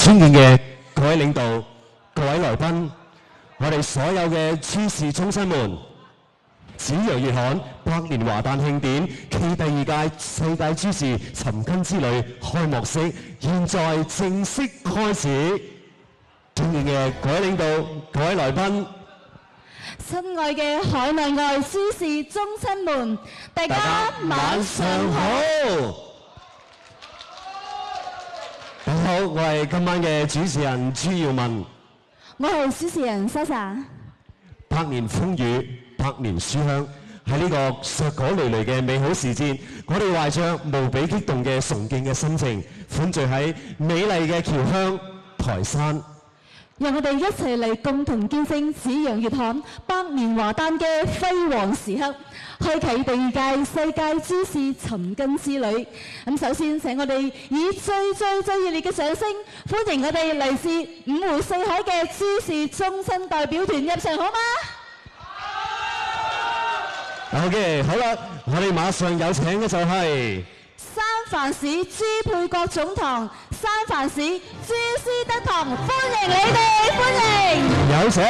尊敬嘅各位領導、各位來賓，我哋所有嘅諸事忠親們，紫陽月刊百年華誕慶典暨第二屆世界諸事尋根之旅開幕式現在正式開始。尊敬嘅各位領導、各位來賓，親愛嘅海內外諸事忠親們，大家晚上好。大家好，我係今晚嘅主持人朱耀文，我係主持人 Sasa。百年風雨，百年書香，喺呢個碩果累累嘅美好時節，我哋懷着無比激動嘅崇敬嘅心情，歡聚喺美麗嘅僑鄉台山。讓我哋一齊嚟共同見證紫陽月刊百年華誕嘅輝煌時刻，開啟第二屆世界諸事尋根之旅。咁首先請我哋以最熱烈嘅掌聲，歡迎我哋嚟自五湖四海嘅諸事忠親代表團入場，好嗎？OK， 好啦，我哋馬上有請嘅就係三藩市朱佩國總堂、三藩市朱斯德堂，歡迎你哋，歡迎！有請。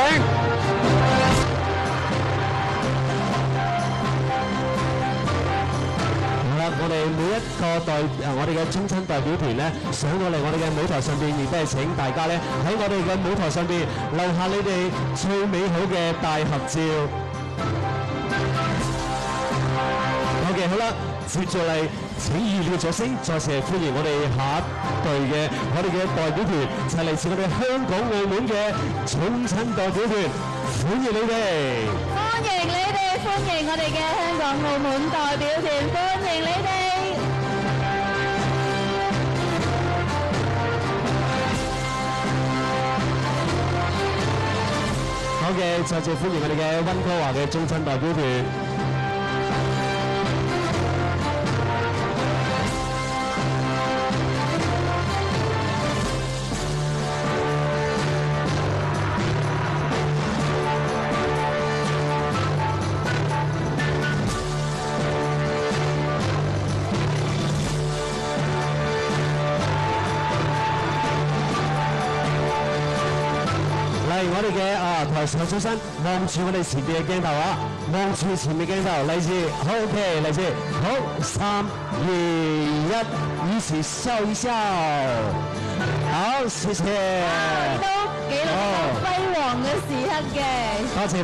個我哋嘅中親代表團咧上到嚟我哋嘅舞台上邊，亦都係請大家咧喺我哋嘅舞台上邊留下你哋最美好嘅大合照。OK， 好啦，接住嚟請熱烈嘅掌聲，再次歡迎我哋下一隊嘅我哋嘅代表團，就係嚟自我哋香港澳門嘅中親代表團，歡迎你哋！歡迎你哋，歡迎我哋嘅香港澳門代表團，歡迎你哋！好嘅，再次歡迎我哋嘅溫哥華嘅中親代表團。我哋嘅台上中心望住我哋前邊嘅鏡頭啊，望住前面鏡頭，嚟自好 OK， 嚟自好3、2、1，一起笑一笑，好，謝謝。都記錄到輝煌嘅時刻嘅。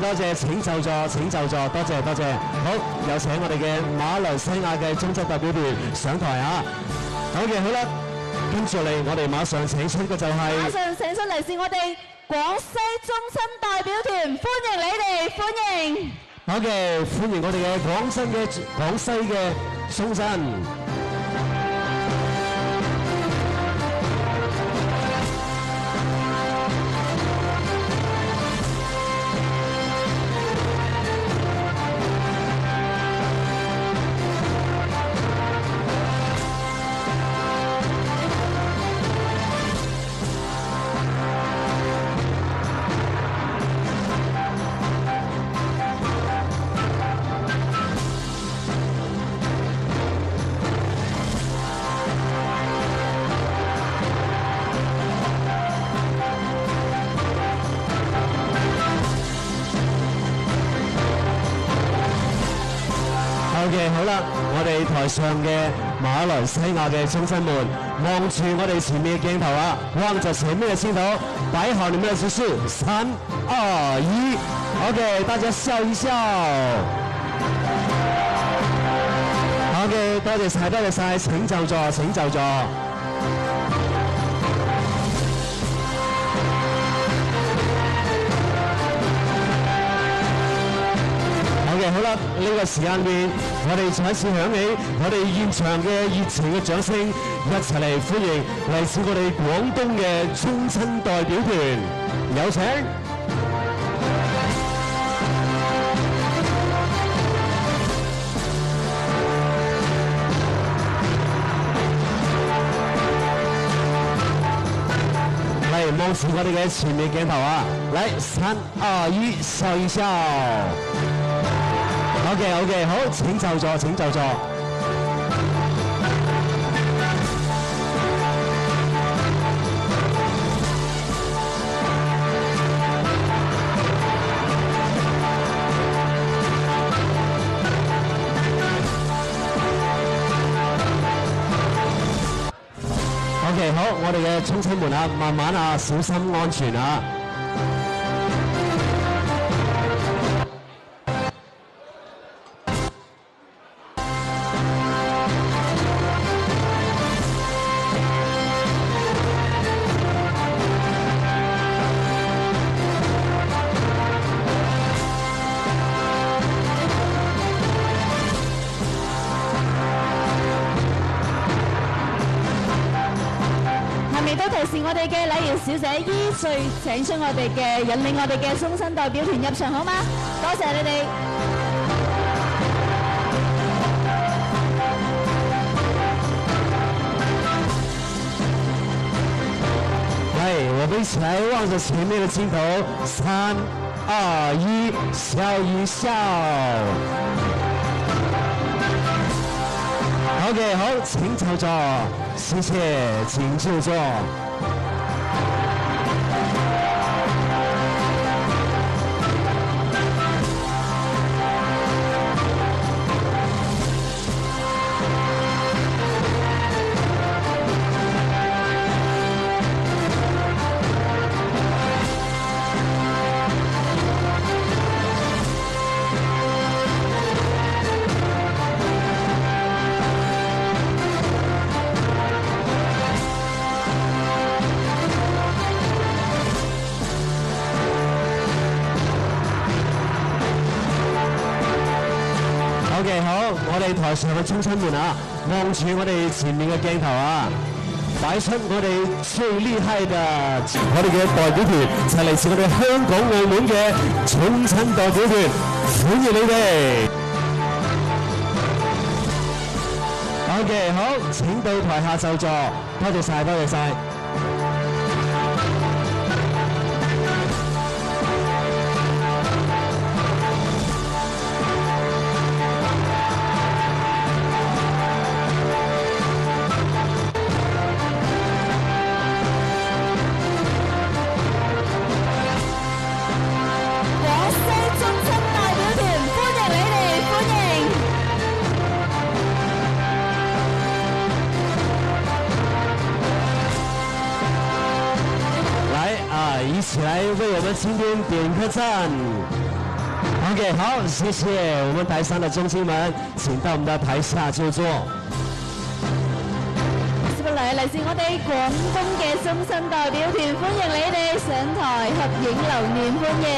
多謝，請就座，請就座，多謝。好，有請我哋嘅馬來西亞嘅中親代表團上台啊。好嘅，好啦，跟住嚟，我哋馬上請出嘅就係。馬上請出嚟是我哋廣西中親代表團，歡迎你哋，歡迎。好嘅，歡迎我哋嘅廣西嘅中親。好啦，我哋台上嘅馬來西亞嘅中親們，望住我哋前面嘅鏡頭啊，望着前面嘅鏡頭，擺好你們嘅手勢，3、2、1 ，OK， 大家笑一笑。OK， 多謝晒，請就座，請就座。好啦，呢個時間裏，我哋再一次響起我哋現場嘅熱情嘅掌聲，一齊嚟歡迎嚟自我哋廣東嘅中親代表團，有請。嚟望住我哋嘅前面鏡頭啊！嚟3、2、1，笑一笑。OK， 好，請就座，請就座。OK， 好，我哋嘅中親們啊，慢慢啊，小心安全啊。是我哋嘅禮儀小姐依序請出我哋嘅引領我哋嘅中親代表團入場，好嗎？多謝你哋。嚟，我們一起來望着前面的鏡頭，3、2、1，笑一笑。OK， 好，請就座，謝謝，請就座。OK， 好，我哋台上嘅中親們啊，望住我哋前面嘅鏡頭啊，擺出我哋最厲害嘅我哋嘅代表團，就係嚟自我哋香港、澳門嘅中親代表團，歡迎你哋。OK， 好，請到台下就座，多謝晒，多謝晒。一起來為我們今天點個讚。OK， 好，謝謝我們台上的中親們，請到我們的台下就座。接落嚟，嚟自我哋廣東嘅中親代表團，歡迎你哋上台合影留念，歡迎。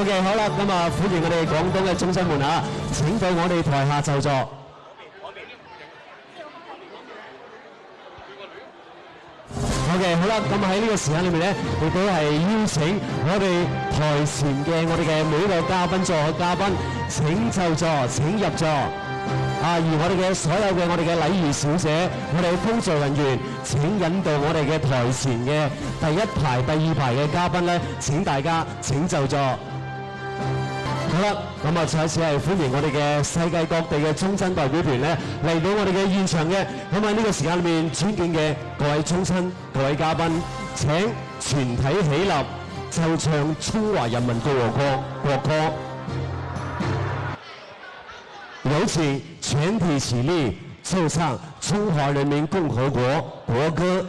OK， 好啦，咁啊，歡迎我哋廣東嘅中親們啊，請到我哋台下就座。OK， 好啦，咁喺呢個時間裏面咧，亦都係邀請我哋台前嘅我哋嘅每一個嘉賓座嘅嘉賓請就座，請入座。而我哋嘅所有嘅我哋嘅禮儀小姐，我哋嘅工作人員，請引導我哋嘅台前嘅第一排、第二排嘅嘉賓咧，請大家請就座。好啦，咁啊，再一次係歡迎我哋嘅世界各地嘅中親代表團咧嚟到我哋嘅現場嘅。咁喺呢個時間裏面，尊敬嘅各位中親、各位嘉賓，請全體起立，就唱中華人民共和國國歌。有請全體起立，就唱中華人民共和國國歌。